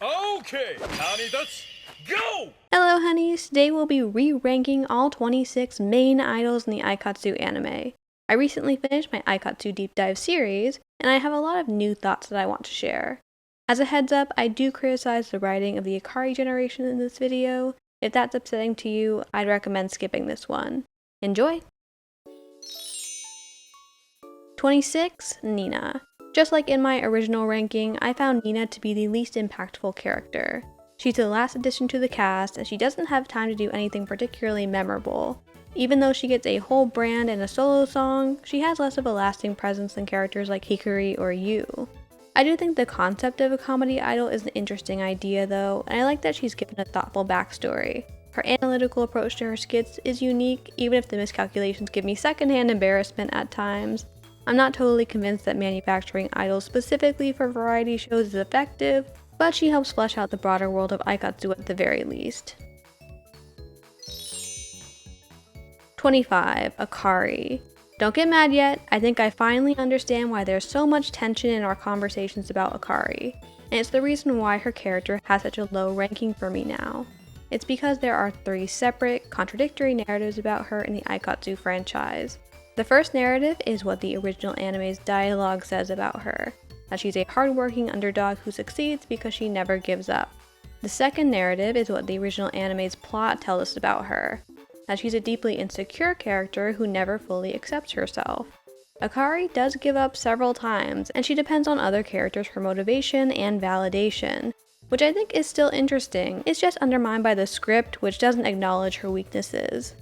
Okay, Kanidatsu, go! Hello honeys, today we'll be re-ranking all 26 main idols in the Aikatsu anime. I recently finished my Aikatsu deep dive series, and I have a lot of new thoughts that I want to share. As a heads up, I do criticize the writing of the Akari generation in this video. If that's upsetting to you, I'd recommend skipping this one. Enjoy! 26. Nina. Just like in my original ranking, I found Nina to be the least impactful character. She's the last addition to the cast, and she doesn't have time to do anything particularly memorable. Even though she gets a whole brand and a solo song, she has less of a lasting presence than characters like Hikari or Yu. I do think the concept of a comedy idol is an interesting idea though, and I like that she's given a thoughtful backstory. Her analytical approach to her skits is unique, even if the miscalculations give me secondhand embarrassment at times. I'm not totally convinced that manufacturing idols specifically for variety shows is effective, but she helps flesh out the broader world of Aikatsu at the very least. 25. Akari. Don't get mad yet, I think I finally understand why there's so much tension in our conversations about Akari, and it's the reason why her character has such a low ranking for me now. It's because there are 3 separate, contradictory narratives about her in the Aikatsu franchise. The first narrative is what the original anime's dialogue says about her, that she's a hardworking underdog who succeeds because she never gives up. The second narrative is what the original anime's plot tells us about her, that she's a deeply insecure character who never fully accepts herself. Akari does give up several times, and she depends on other characters for motivation and validation, which I think is still interesting. It's just undermined by the script, which doesn't acknowledge her weaknesses.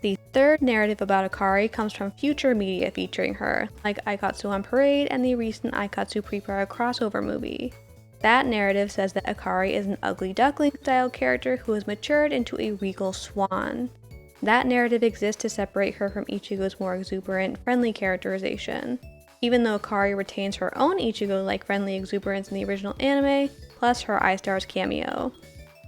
The third narrative about Akari comes from future media featuring her, like Aikatsu on Parade and the recent Aikatsu Prepara crossover movie. That narrative says that Akari is an ugly duckling style character who has matured into a regal swan. That narrative exists to separate her from Ichigo's more exuberant, friendly characterization. Even though Akari retains her own Ichigo-like friendly exuberance in the original anime, plus her iStars cameo.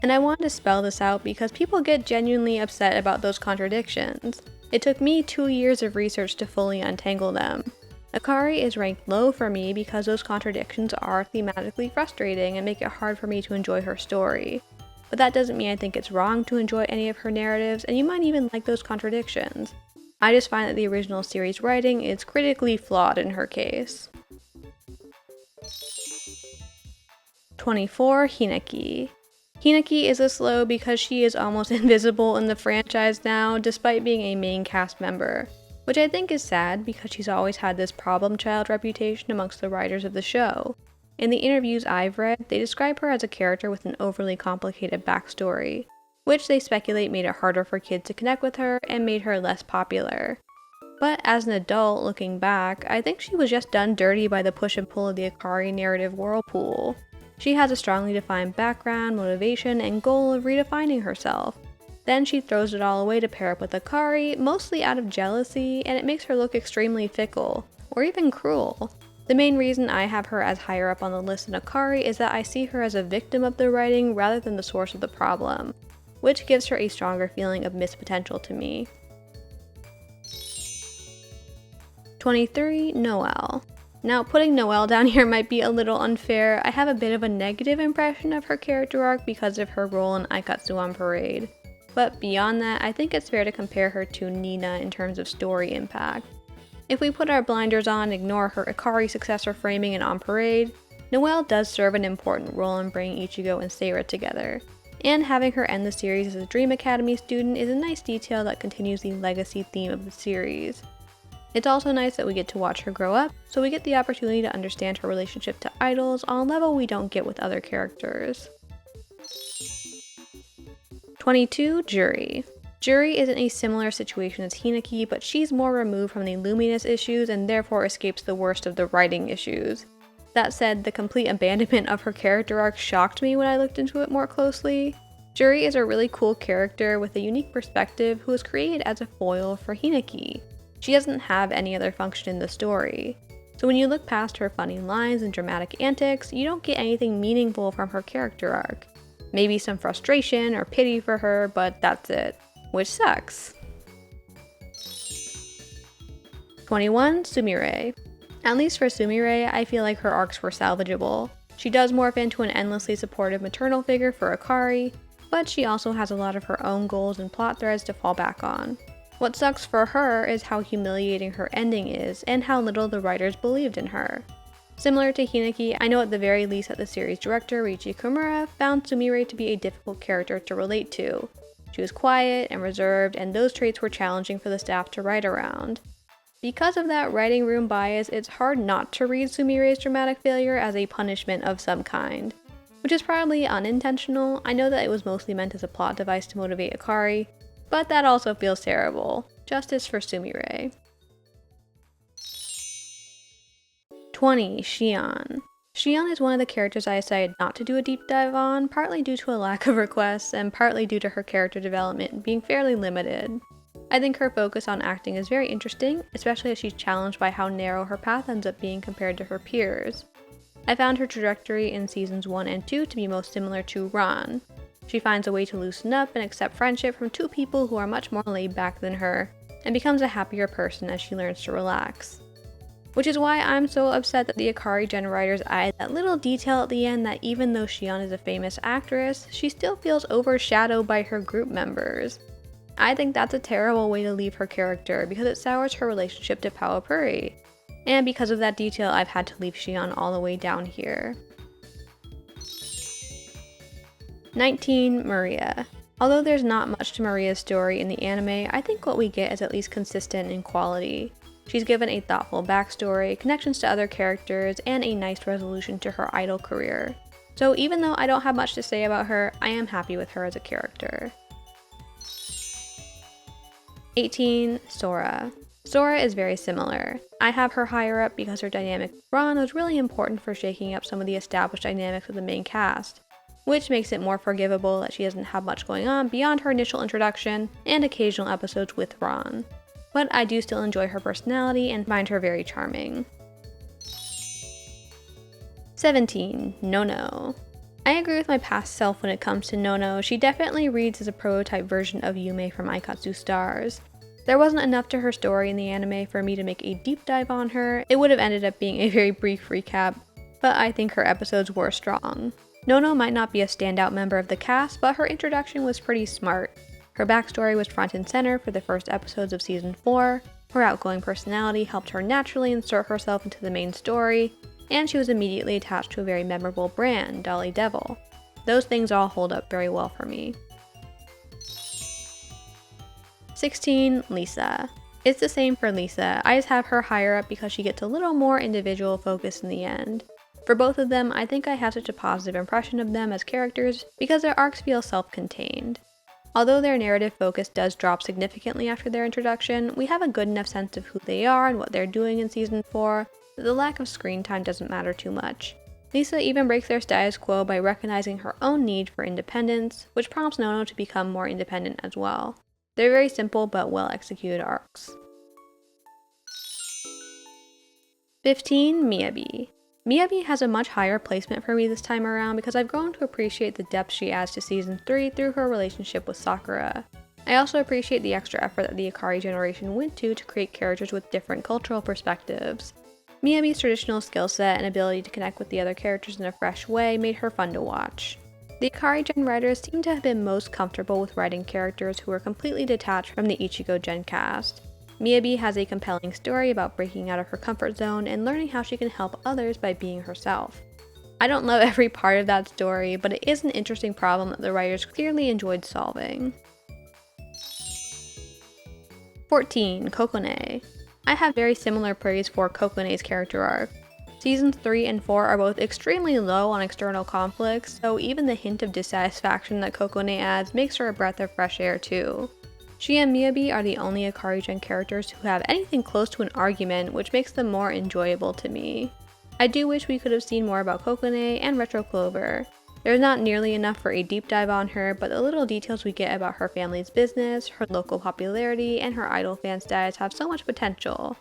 And I wanted to spell this out because people get genuinely upset about those contradictions. It took me 2 years of research to fully untangle them. Akari is ranked low for me because those contradictions are thematically frustrating and make it hard for me to enjoy her story. But that doesn't mean I think it's wrong to enjoy any of her narratives, and you might even like those contradictions. I just find that the original series writing is critically flawed in her case. 24. Hinaki. Hinaki is a slow because she is almost invisible in the franchise now, despite being a main cast member, which I think is sad because she's always had this problem child reputation amongst the writers of the show. In the interviews I've read, they describe her as a character with an overly complicated backstory, which they speculate made it harder for kids to connect with her and made her less popular. But as an adult looking back, I think she was just done dirty by the push and pull of the Akari narrative whirlpool. She has a strongly defined background, motivation, and goal of redefining herself. Then she throws it all away to pair up with Akari, mostly out of jealousy, and it makes her look extremely fickle, or even cruel. The main reason I have her as higher up on the list than Akari is that I see her as a victim of the writing rather than the source of the problem, which gives her a stronger feeling of missed potential to me. 23. Noelle. Now, putting Noelle down here might be a little unfair. I have a bit of a negative impression of her character arc because of her role in Aikatsu on Parade. But beyond that, I think it's fair to compare her to Nina in terms of story impact. If we put our blinders on and ignore her Akari successor framing in On Parade, Noelle does serve an important role in bringing Ichigo and Seira together. And having her end the series as a Dream Academy student is a nice detail that continues the legacy theme of the series. It's also nice that we get to watch her grow up, so we get the opportunity to understand her relationship to idols on a level we don't get with other characters. 22. Juri. Juri is in a similar situation as Hinaki, but she's more removed from the Luminous issues and therefore escapes the worst of the writing issues. That said, the complete abandonment of her character arc shocked me when I looked into it more closely. Juri is a really cool character with a unique perspective who was created as a foil for Hinaki. She doesn't have any other function in the story. So when you look past her funny lines and dramatic antics, you don't get anything meaningful from her character arc. Maybe some frustration or pity for her, but that's it. Which sucks. 21. Sumire. At least for Sumire, I feel like her arcs were salvageable. She does morph into an endlessly supportive maternal figure for Akari, but she also has a lot of her own goals and plot threads to fall back on. What sucks for her is how humiliating her ending is and how little the writers believed in her. Similar to Hineki, I know at the very least that the series director, Riichi Kimura, found Sumire to be a difficult character to relate to. She was quiet and reserved, and those traits were challenging for the staff to write around. Because of that writing room bias, it's hard not to read Sumire's dramatic failure as a punishment of some kind. Which is probably unintentional. I know that it was mostly meant as a plot device to motivate Akari, but that also feels terrible. Justice for Sumire. 20. Shion. Shion is one of the characters I decided not to do a deep dive on, partly due to a lack of requests, and partly due to her character development being fairly limited. I think her focus on acting is very interesting, especially as she's challenged by how narrow her path ends up being compared to her peers. I found her trajectory in seasons 1 and 2 to be most similar to Ran. She finds a way to loosen up and accept friendship from two people who are much more laid back than her, and becomes a happier person as she learns to relax. Which is why I'm so upset that the Akari Gen writers added that little detail at the end that even though Shion is a famous actress, she still feels overshadowed by her group members. I think that's a terrible way to leave her character because it sours her relationship to Powapuri. And because of that detail, I've had to leave Shion all the way down here. 19. Maria. Although there's not much to Maria's story in the anime, I think what we get is at least consistent in quality. She's given a thoughtful backstory, connections to other characters, and a nice resolution to her idol career. So even though I don't have much to say about her, I am happy with her as a character. 18. Sora. Sora is very similar. I have her higher up because her dynamic with Ran was really important for shaking up some of the established dynamics of the main cast, which makes it more forgivable that she doesn't have much going on beyond her initial introduction and occasional episodes with Ran. But I do still enjoy her personality and find her very charming. 17. Nono. I agree with my past self when it comes to Nono. She definitely reads as a prototype version of Yume from Aikatsu Stars. There wasn't enough to her story in the anime for me to make a deep dive on her. It would have ended up being a very brief recap, but I think her episodes were strong. Nono might not be a standout member of the cast, but her introduction was pretty smart. Her backstory was front and center for the first episodes of season 4, her outgoing personality helped her naturally insert herself into the main story, and she was immediately attached to a very memorable brand, Dolly Devil. Those things all hold up very well for me. 16. Lisa. It's the same for Lisa, I just have her higher up because she gets a little more individual focus in the end. For both of them, I think I have such a positive impression of them as characters because their arcs feel self-contained. Although their narrative focus does drop significantly after their introduction, we have a good enough sense of who they are and what they're doing in season 4 that the lack of screen time doesn't matter too much. Lisa even breaks their status quo by recognizing her own need for independence, which prompts Nono to become more independent as well. They're very simple but well executed arcs. 15. Miyabi. Miyabi has a much higher placement for me this time around because I've grown to appreciate the depth she adds to season 3 through her relationship with Sakura. I also appreciate the extra effort that the Akari generation went to create characters with different cultural perspectives. Miyabi's traditional skill set and ability to connect with the other characters in a fresh way made her fun to watch. The Akari Gen writers seem to have been most comfortable with writing characters who are completely detached from the Ichigo Gen cast. Miyabi has a compelling story about breaking out of her comfort zone and learning how she can help others by being herself. I don't love every part of that story, but it is an interesting problem that the writers clearly enjoyed solving. 14. Kokone. I have very similar praise for Kokone's character arc. Seasons 3 and 4 are both extremely low on external conflicts, so even the hint of dissatisfaction that Kokone adds makes her a breath of fresh air too. She and Miyabi are the only Akari Gen characters who have anything close to an argument, which makes them more enjoyable to me. I do wish we could have seen more about Kokone and Retro Clover. There's not nearly enough for a deep dive on her, but the little details we get about her family's business, her local popularity, and her idol fan status have so much potential.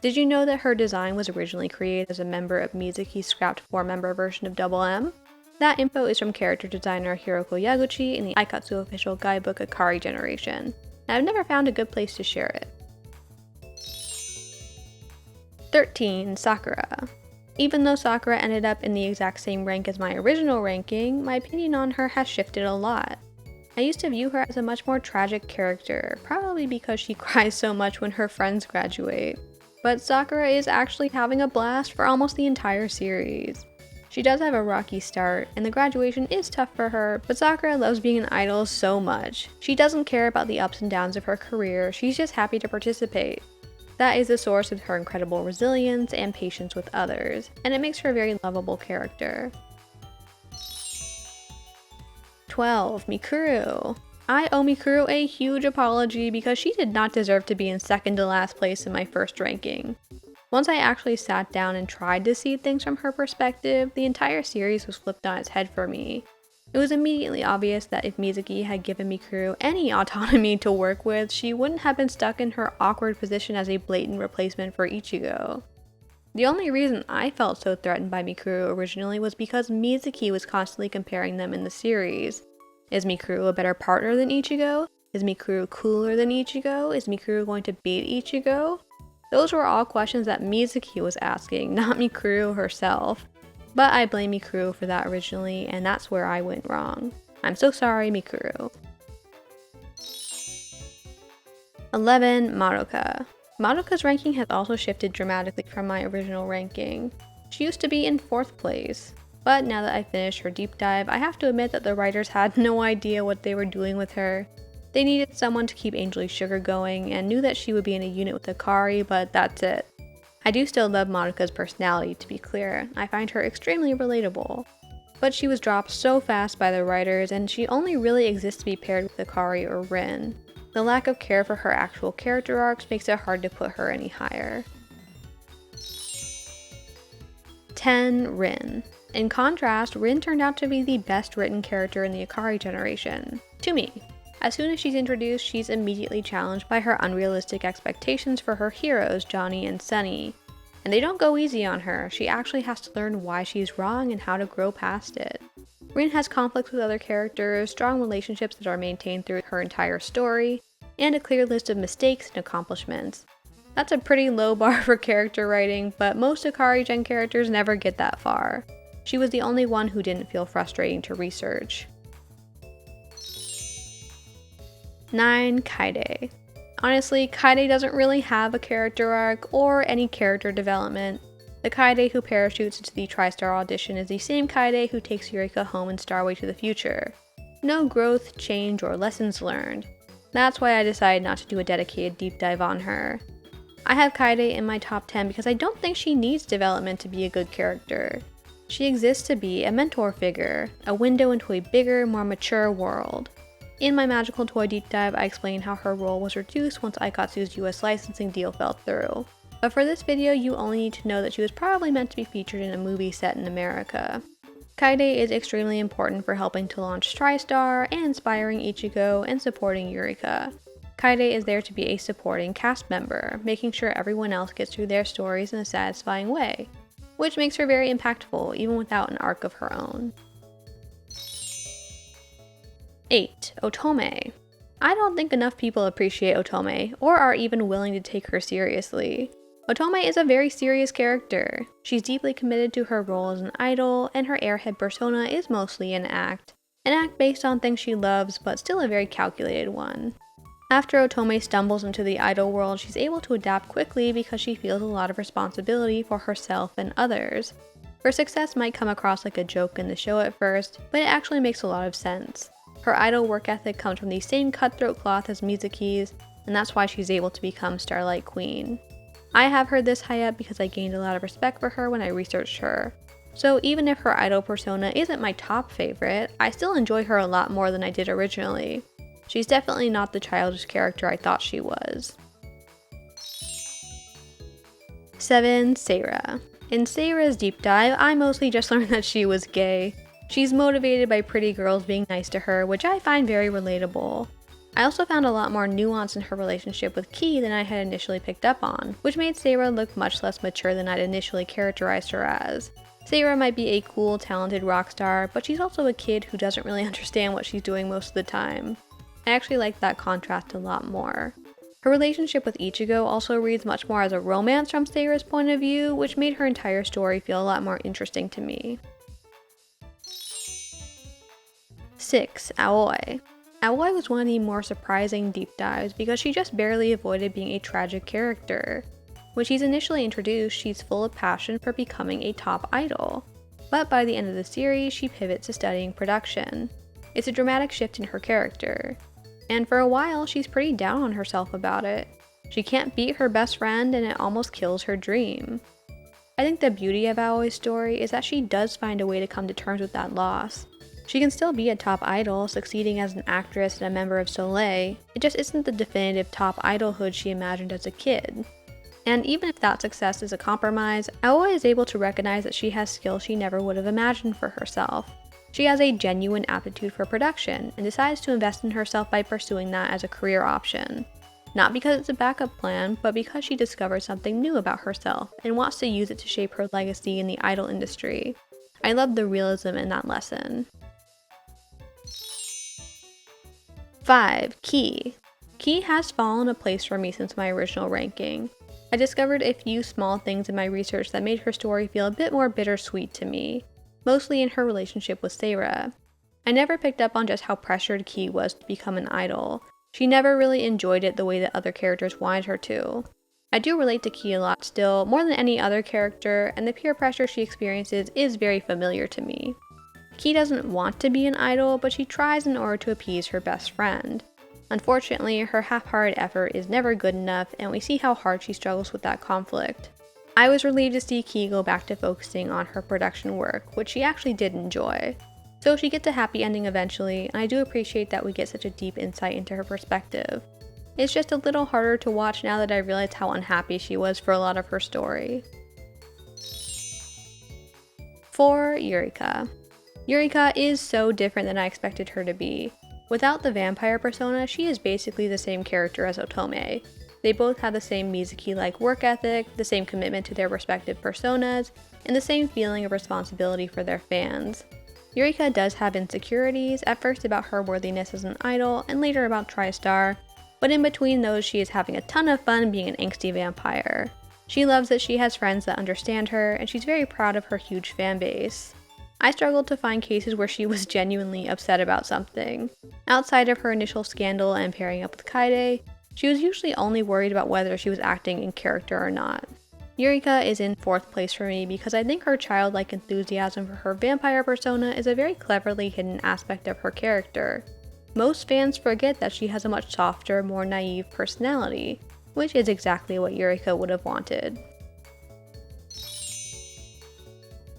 Did you know that her design was originally created as a member of Mizuki's scrapped 4-member version of Double M? That info is from character designer Hiroko Yaguchi in the Aikatsu official guidebook Akari Generation. I've never found a good place to share it. 13. Sakura. Even though Sakura ended up in the exact same rank as my original ranking, my opinion on her has shifted a lot. I used to view her as a much more tragic character, probably because she cries so much when her friends graduate. But Sakura is actually having a blast for almost the entire series. She does have a rocky start, and the graduation is tough for her, but Sakura loves being an idol so much. She doesn't care about the ups and downs of her career, she's just happy to participate. That is the source of her incredible resilience and patience with others, and it makes her a very lovable character. 12. Mikuru. I owe Mikuru a huge apology because she did not deserve to be in second to last place in my first ranking. Once I actually sat down and tried to see things from her perspective, the entire series was flipped on its head for me. It was immediately obvious that if Mizuki had given Mikuru any autonomy to work with, she wouldn't have been stuck in her awkward position as a blatant replacement for Ichigo. The only reason I felt so threatened by Mikuru originally was because Mizuki was constantly comparing them in the series. Is Mikuru a better partner than Ichigo? Is Mikuru cooler than Ichigo? Is Mikuru going to beat Ichigo? Those were all questions that Mizuki was asking, not Mikuru herself. But I blame Mikuru for that originally, and that's where I went wrong. I'm so sorry, Mikuru. 11. Madoka. Madoka's ranking has also shifted dramatically from my original ranking. She used to be in 4th place, but now that I finished her deep dive, I have to admit that the writers had no idea what they were doing with her. They needed someone to keep Angel's Sugar going, and knew that she would be in a unit with Akari, but that's it. I do still love Madoka's personality, to be clear. I find her extremely relatable. But she was dropped so fast by the writers, and she only really exists to be paired with Akari or Rin. The lack of care for her actual character arcs makes it hard to put her any higher. 10. Rin. In contrast, Rin turned out to be the best written character in the Akari generation. To me. As soon as she's introduced, she's immediately challenged by her unrealistic expectations for her heroes, Johnny and Sunny. And they don't go easy on her, she actually has to learn why she's wrong and how to grow past it. Rin has conflicts with other characters, strong relationships that are maintained through her entire story, and a clear list of mistakes and accomplishments. That's a pretty low bar for character writing, but most Akari Gen characters never get that far. She was the only one who didn't feel frustrating to research. 9. Kaede. Honestly, Kaede doesn't really have a character arc or any character development. The Kaede who parachutes into the TriStar audition is the same Kaede who takes Eureka home in Starway to the Future. No growth, change, or lessons learned. That's why I decided not to do a dedicated deep dive on her. I have Kaede in my top 10 because I don't think she needs development to be a good character. She exists to be a mentor figure, a window into a bigger, more mature world. In my Magical Toy deep dive, I explained how her role was reduced once Aikatsu's US licensing deal fell through. But for this video, you only need to know that she was probably meant to be featured in a movie set in America. Kaede is extremely important for helping to launch TriStar and inspiring Ichigo and supporting Eureka. Kaede is there to be a supporting cast member, making sure everyone else gets through their stories in a satisfying way, which makes her very impactful even without an arc of her own. 8. Otome. I don't think enough people appreciate Otome, or are even willing to take her seriously. Otome is a very serious character. She's deeply committed to her role as an idol, and her airhead persona is mostly an act based on things she loves, but still a very calculated one. After Otome stumbles into the idol world, she's able to adapt quickly because she feels a lot of responsibility for herself and others. Her success might come across like a joke in the show at first, but it actually makes a lot of sense. Her idol work ethic comes from the same cutthroat cloth as Mizuki's, and that's why she's able to become Starlight Queen. I have her this high up because I gained a lot of respect for her when I researched her. So even if her idol persona isn't my top favorite, I still enjoy her a lot more than I did originally. She's definitely not the childish character I thought she was. 7. Seira. In Seira's deep dive, I mostly just learned that she was gay. She's motivated by pretty girls being nice to her, which I find very relatable. I also found a lot more nuance in her relationship with Ki than I had initially picked up on, which made Seira look much less mature than I'd initially characterized her as. Seira might be a cool, talented rock star, but she's also a kid who doesn't really understand what she's doing most of the time. I actually like that contrast a lot more. Her relationship with Ichigo also reads much more as a romance from Sayra's point of view, which made her entire story feel a lot more interesting to me. 6. Aoi. Aoi was one of the more surprising deep dives because she just barely avoided being a tragic character. When she's initially introduced, she's full of passion for becoming a top idol. But by the end of the series, she pivots to studying production. It's a dramatic shift in her character. And for a while, she's pretty down on herself about it. She can't beat her best friend and it almost kills her dream. I think the beauty of Aoi's story is that she does find a way to come to terms with that loss. She can still be a top idol, succeeding as an actress and a member of Soleil. It just isn't the definitive top idolhood she imagined as a kid. And even if that success is a compromise, Aoi is able to recognize that she has skills she never would have imagined for herself. She has a genuine aptitude for production and decides to invest in herself by pursuing that as a career option. Not because it's a backup plan, but because she discovers something new about herself and wants to use it to shape her legacy in the idol industry. I love the realism in that lesson. 5. Ki. Ki has fallen a place for me since my original ranking. I discovered a few small things in my research that made her story feel a bit more bittersweet to me, mostly in her relationship with Sayra. I never picked up on just how pressured Ki was to become an idol. She never really enjoyed it the way that other characters wanted her to. I do relate to Ki a lot still, more than any other character, and the peer pressure she experiences is very familiar to me. Ki doesn't want to be an idol, but she tries in order to appease her best friend. Unfortunately, her half-hearted effort is never good enough, and we see how hard she struggles with that conflict. I was relieved to see Ki go back to focusing on her production work, which she actually did enjoy. So she gets a happy ending eventually, and I do appreciate that we get such a deep insight into her perspective. It's just a little harder to watch now that I realize how unhappy she was for a lot of her story. 4. Eureka. Eureka is so different than I expected her to be. Without the vampire persona, she is basically the same character as Otome. They both have the same Mizuki-like work ethic, the same commitment to their respective personas, and the same feeling of responsibility for their fans. Eureka does have insecurities, at first about her worthiness as an idol, and later about TriStar, but in between those she is having a ton of fun being an angsty vampire. She loves that she has friends that understand her, and she's very proud of her huge fan base. I struggled to find cases where she was genuinely upset about something. Outside of her initial scandal and pairing up with Kaede, she was usually only worried about whether she was acting in character or not. Eureka is in 4th place for me because I think her childlike enthusiasm for her vampire persona is a very cleverly hidden aspect of her character. Most fans forget that she has a much softer, more naive personality, which is exactly what Eureka would have wanted.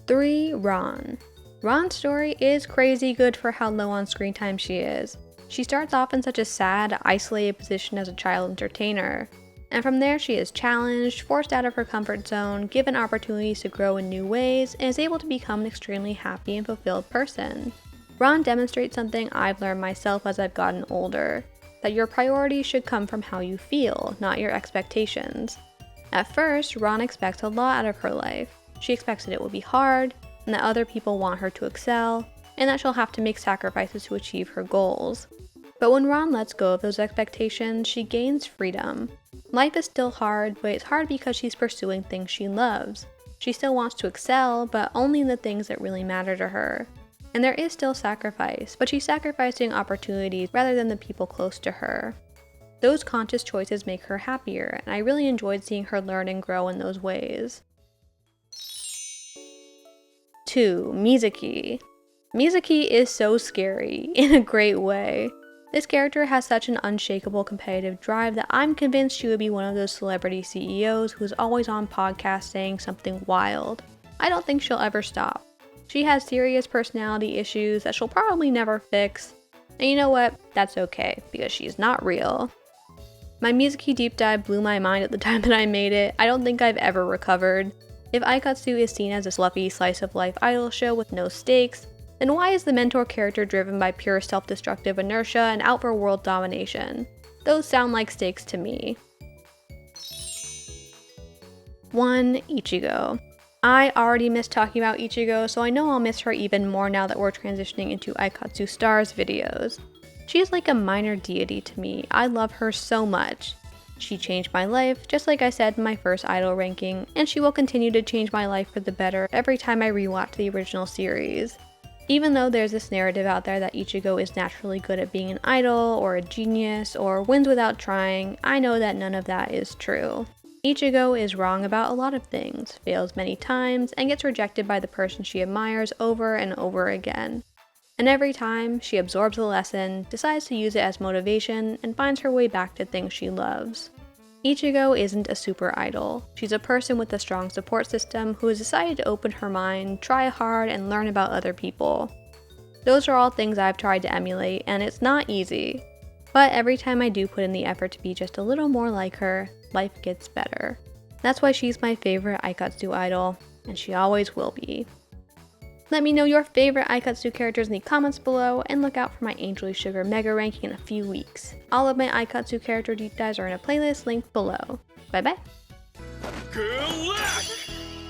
3. Ran. Ran's story is crazy good for how low on screen time she is. She starts off in such a sad, isolated position as a child entertainer, and from there she is challenged, forced out of her comfort zone, given opportunities to grow in new ways, and is able to become an extremely happy and fulfilled person. Ran demonstrates something I've learned myself as I've gotten older, that your priorities should come from how you feel, not your expectations. At first, Ran expects a lot out of her life. She expects that it will be hard, and that other people want her to excel, and that she'll have to make sacrifices to achieve her goals. But when Ran lets go of those expectations, she gains freedom. Life is still hard, but it's hard because she's pursuing things she loves. She still wants to excel, but only in the things that really matter to her. And there is still sacrifice, but she's sacrificing opportunities rather than the people close to her. Those conscious choices make her happier, and I really enjoyed seeing her learn and grow in those ways. 2. Mizuki. Mizuki is so scary, in a great way. This character has such an unshakable competitive drive that I'm convinced she would be one of those celebrity CEOs who's always on podcasts saying something wild. I don't think she'll ever stop. She has serious personality issues that she'll probably never fix, and you know what? That's okay, because she's not real. My Mizuki deep dive blew my mind at the time that I made it. I don't think I've ever recovered. If Aikatsu is seen as a fluffy slice-of-life idol show with no stakes, then why is the mentor character driven by pure self-destructive inertia and out for world domination? Those sound like stakes to me. 1. Ichigo. I already miss talking about Ichigo, so I know I'll miss her even more now that we're transitioning into Aikatsu Stars videos. She is like a minor deity to me. I love her so much. She changed my life, just like I said in my first idol ranking, and she will continue to change my life for the better every time I rewatch the original series. Even though there's this narrative out there that Ichigo is naturally good at being an idol, or a genius, or wins without trying, I know that none of that is true. Ichigo is wrong about a lot of things, fails many times, and gets rejected by the person she admires over and over again. And every time, she absorbs the lesson, decides to use it as motivation, and finds her way back to things she loves. Ichigo isn't a super idol. She's a person with a strong support system who has decided to open her mind, try hard, and learn about other people. Those are all things I've tried to emulate, and it's not easy. But every time I do put in the effort to be just a little more like her, life gets better. That's why she's my favorite Aikatsu idol, and she always will be. Let me know your favorite Aikatsu characters in the comments below, and look out for my Angel Sugar Mega ranking in a few weeks. All of my Aikatsu character deep dives are in a playlist linked below. Bye bye! Good luck!